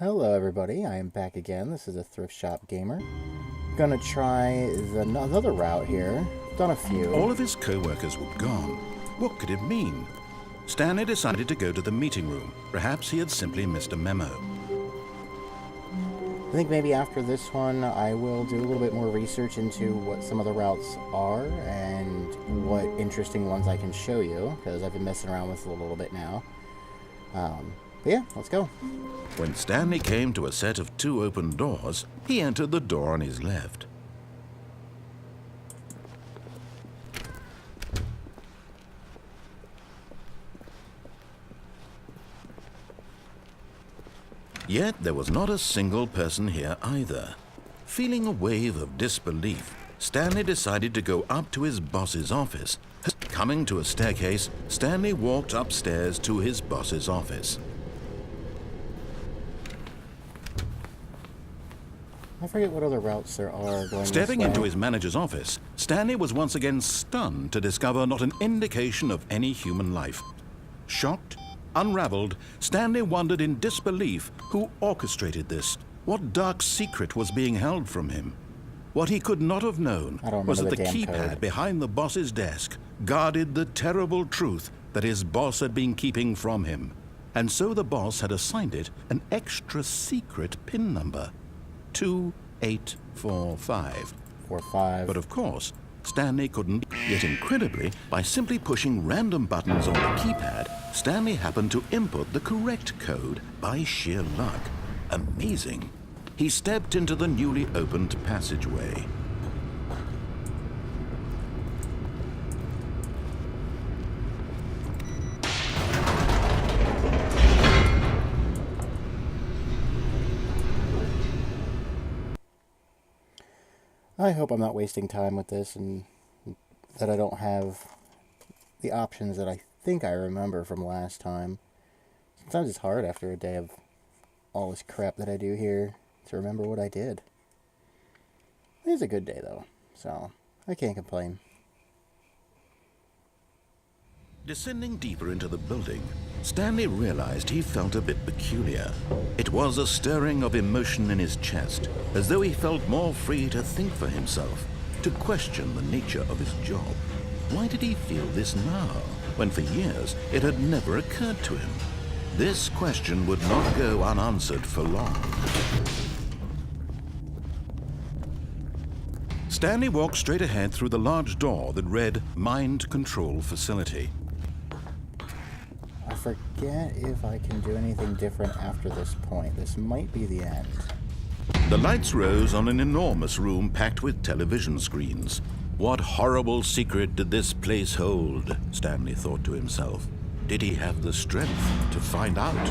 Hello everybody, I am back again. This is a Thrift Shop Gamer. Gonna try another route here. Done a few. All of his co-workers were gone. What could it mean? Stanley decided to go to the meeting room. Perhaps he had simply missed a memo. I think maybe after this one I will do a little bit more research into what some of the routes are and what interesting ones I can show you, because I've been messing around with it a little bit now. But yeah, let's go. When Stanley came to a set of two open doors, he entered the door on his left. Yet there was not a single person here either. Feeling a wave of disbelief, Stanley decided to go up to his boss's office. Coming to a staircase, Stanley walked upstairs to his boss's office. I forget what other routes there are going Stepping this way. into his manager's office, Stanley was once again stunned to discover not an indication of any human life. Shocked, unraveled, Stanley wondered in disbelief who orchestrated this. What dark secret was being held from him? What he could not have known was that the keypad behind the boss's desk guarded the terrible truth that his boss had been keeping from him. And so the boss had assigned it an extra secret PIN number. 2845. 45. But of course, Stanley couldn't. Yet incredibly, by simply pushing random buttons on the keypad, Stanley happened to input the correct code by sheer luck. Amazing. He stepped into the newly opened passageway. I hope I'm not wasting time with this and that I don't have the options that I think I remember from last time. Sometimes it's hard after a day of all this crap that I do here to remember what I did. It is a good day though, so I can't complain. Descending deeper into the building, Stanley realized he felt a bit peculiar. It was a stirring of emotion in his chest, as though he felt more free to think for himself, to question the nature of his job. Why did he feel this now, when for years it had never occurred to him? This question would not go unanswered for long. Stanley walked straight ahead through the large door that read Mind Control Facility. I forget if I can do anything different after this point. This might be the end. The lights rose on an enormous room packed with television screens. What horrible secret did this place hold? Stanley thought to himself. Did he have the strength to find out?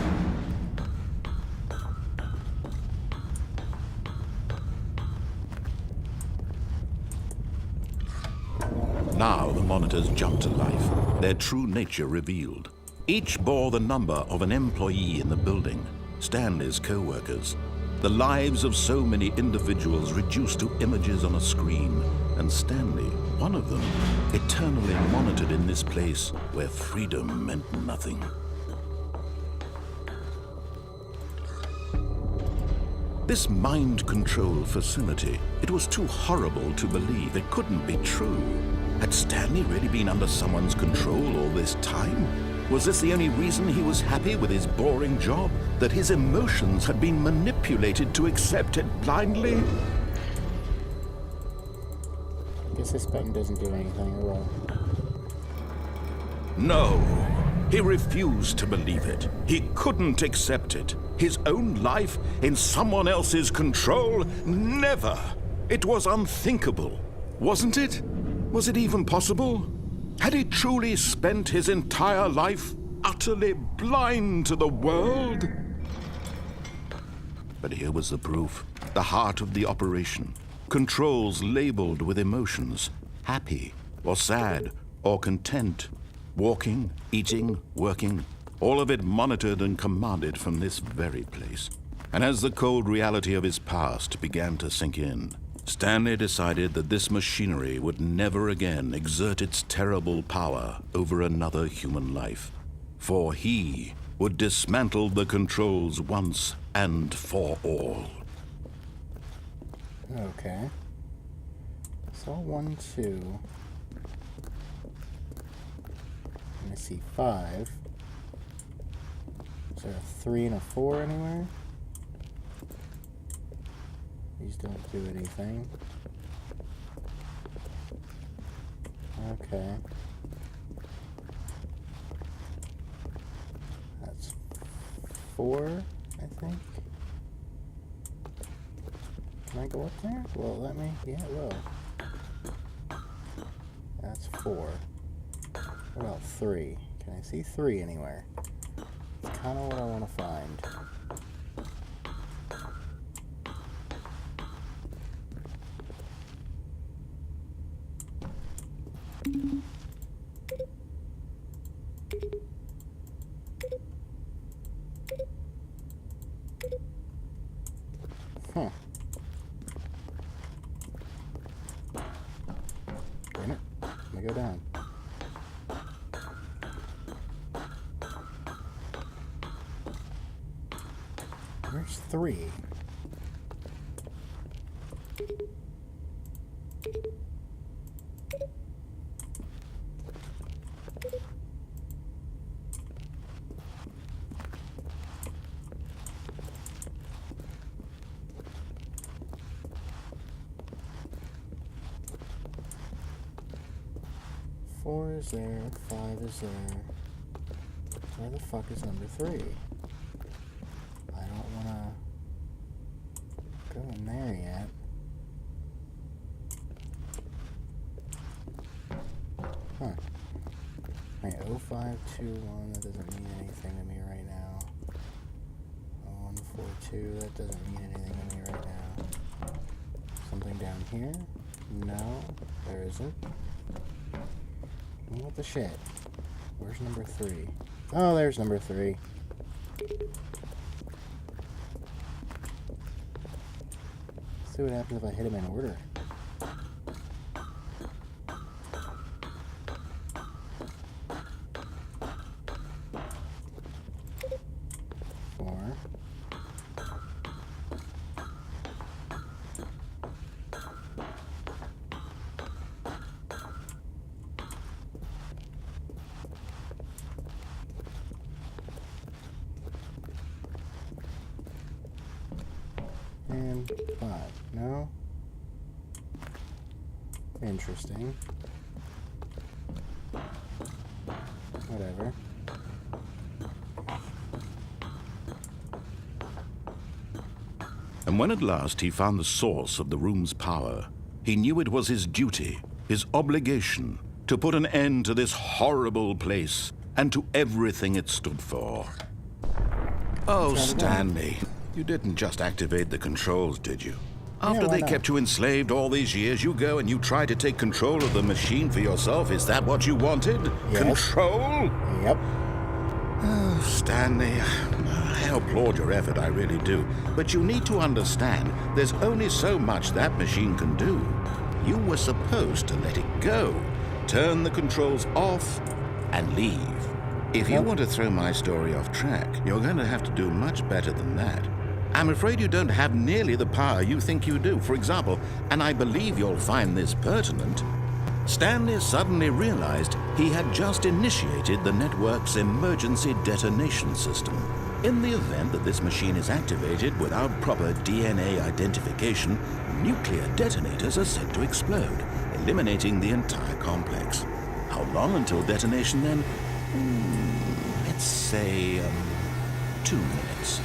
Now the monitors jumped to life, their true nature revealed. Each bore the number of an employee in the building, Stanley's co-workers. The lives of so many individuals reduced to images on a screen, and Stanley, one of them, eternally monitored in this place where freedom meant nothing. This mind control facility, it was too horrible to believe. It couldn't be true. Had Stanley really been under someone's control all this time? Was this the only reason he was happy with his boring job? That his emotions had been manipulated to accept it blindly? I guess this button doesn't do anything, or what? No. He refused to believe it. He couldn't accept it. His own life in someone else's control? Never. It was unthinkable. Wasn't it? Was it even possible? Had he truly spent his entire life utterly blind to the world? But here was the proof. The heart of the operation. Controls labeled with emotions. Happy, or sad, or content. Walking, eating, working. All of it monitored and commanded from this very place. And as the cold reality of his past began to sink in, Stanley decided that this machinery would never again exert its terrible power over another human life. For he would dismantle the controls once and for all. Okay. So 1, 2. I see 5. Is there a 3 and a 4 anywhere? These don't do anything. Okay. That's 4, I think. Can I go up there? Will it let me? Yeah, it will. That's 4. What about 3? Can I see 3 anywhere? It's kind of what I want to find. Huh. Damn it. Let me go down. Where's 3? Four is there, 5 is there. Where the fuck is number 3? I don't wanna go in there yet. Huh. Wait, 0521, that doesn't mean anything to me right now. 0142, that doesn't mean anything to me right now. Something down here? No, there isn't. What the shit? Where's number 3? Oh, there's number 3. Let's see what happens if I hit him in order. And 5. No? Interesting. Whatever. And when at last he found the source of the room's power, he knew it was his duty, his obligation, to put an end to this horrible place and to everything it stood for. Oh, Stanley, you didn't just activate the controls, did you? After they kept you enslaved all these years, you go and you try to take control of the machine for yourself. Is that what you wanted? Yes. Control? Yep. Oh, Stanley, I applaud your effort, I really do. But you need to understand, there's only so much that machine can do. You were supposed to let it go, turn the controls off, and leave. If you want to throw my story off track, you're going to have to do much better than that. I'm afraid you don't have nearly the power you think you do. For example, and I believe you'll find this pertinent, Stanley suddenly realized he had just initiated the network's emergency detonation system. In the event that this machine is activated without proper DNA identification, nuclear detonators are said to explode, eliminating the entire complex. How long until detonation then? Let's say 2 minutes.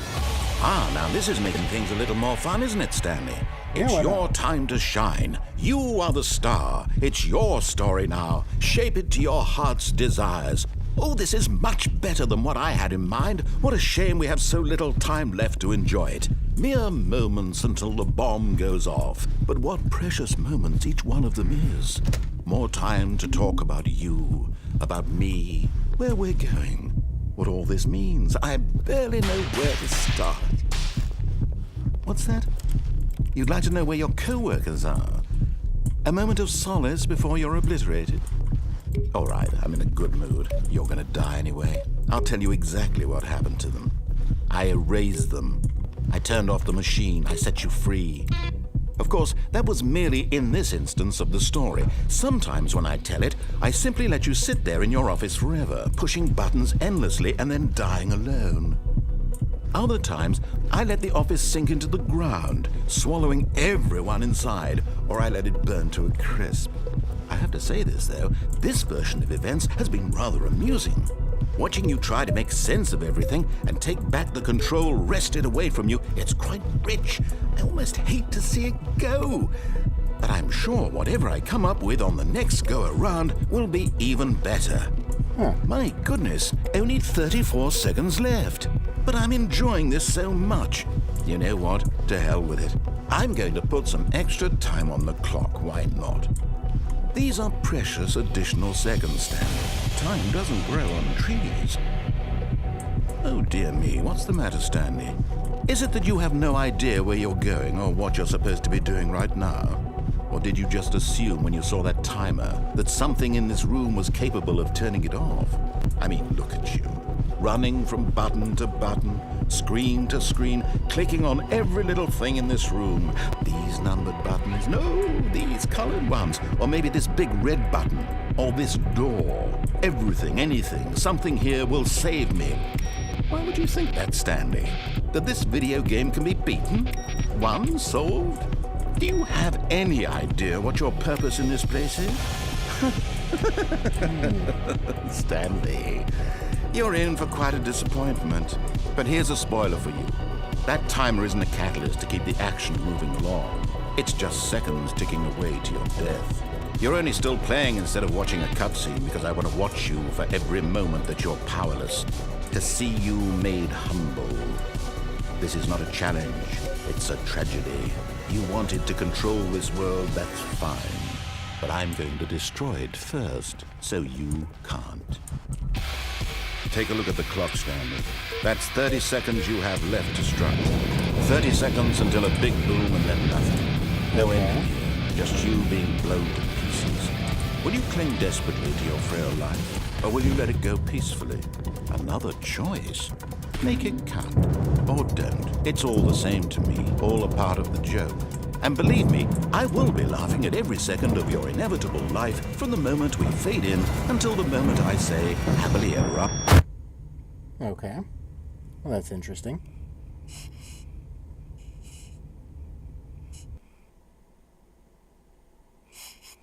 Ah, now this is making things a little more fun, isn't it, Stanley? It's your time to shine. You are the star. It's your story now. Shape it to your heart's desires. Oh, this is much better than what I had in mind. What a shame we have so little time left to enjoy it. Mere moments until the bomb goes off. But what precious moments each one of them is. More time to talk about you, about me, where we're going, what all this means. I barely know where to start. What's that? You'd like to know where your co-workers are? A moment of solace before you're obliterated? All right, I'm in a good mood. You're gonna die anyway. I'll tell you exactly what happened to them. I erased them. I turned off the machine. I set you free. Of course, that was merely in this instance of the story. Sometimes when I tell it, I simply let you sit there in your office forever, pushing buttons endlessly and then dying alone. Other times, I let the office sink into the ground, swallowing everyone inside, or I let it burn to a crisp. I have to say this, though, this version of events has been rather amusing. Watching you try to make sense of everything and take back the control wrested away from you, it's quite rich. I almost hate to see it go. But I'm sure whatever I come up with on the next go-around will be even better. My goodness, only 34 seconds left. But I'm enjoying this so much. You know what? To hell with it. I'm going to put some extra time on the clock. Why not? These are precious additional seconds, Stanley. Time doesn't grow on trees. Oh dear me, what's the matter, Stanley? Is it that you have no idea where you're going or what you're supposed to be doing right now? Or did you just assume when you saw that timer that something in this room was capable of turning it off? I mean, look at you. Running from button to button, screen to screen, clicking on every little thing in this room. These numbered buttons, no, these colored ones. Or maybe this big red button, or this door. Everything, anything, something here will save me. Why would you think that, Stanley? That this video game can be beaten? Won? Solved? Do you have any idea what your purpose in this place is? Stanley, you're in for quite a disappointment. But here's a spoiler for you. That timer isn't a catalyst to keep the action moving along. It's just seconds ticking away to your death. You're only still playing instead of watching a cutscene because I want to watch you for every moment that you're powerless. To see you made humble. This is not a challenge. It's a tragedy. You wanted to control this world, that's fine. But I'm going to destroy it first, so you can't. Take a look at the clock, Stanley. That's 30 seconds you have left to struggle. 30 seconds until a big boom and then nothing. No end here, just you being blown to pieces. Will you cling desperately to your frail life, or will you let it go peacefully? Another choice. Make it count, or don't. It's all the same to me, all a part of the joke. And believe me, I will be laughing at every second of your inevitable life from the moment we fade in until the moment I say, happily ever up. Okay. Well, that's interesting.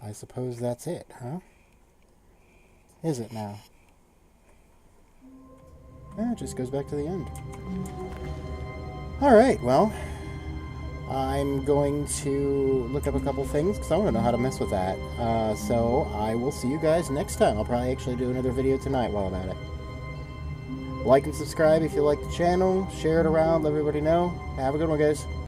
I suppose that's it, huh? Is it now? It just goes back to the end. Alright, well, I'm going to look up a couple things because I want to know how to mess with that. So I will see you guys next time. I'll probably actually do another video tonight while I'm at it. Like and subscribe if you like the channel. Share it around. Let everybody know. Have a good one, guys.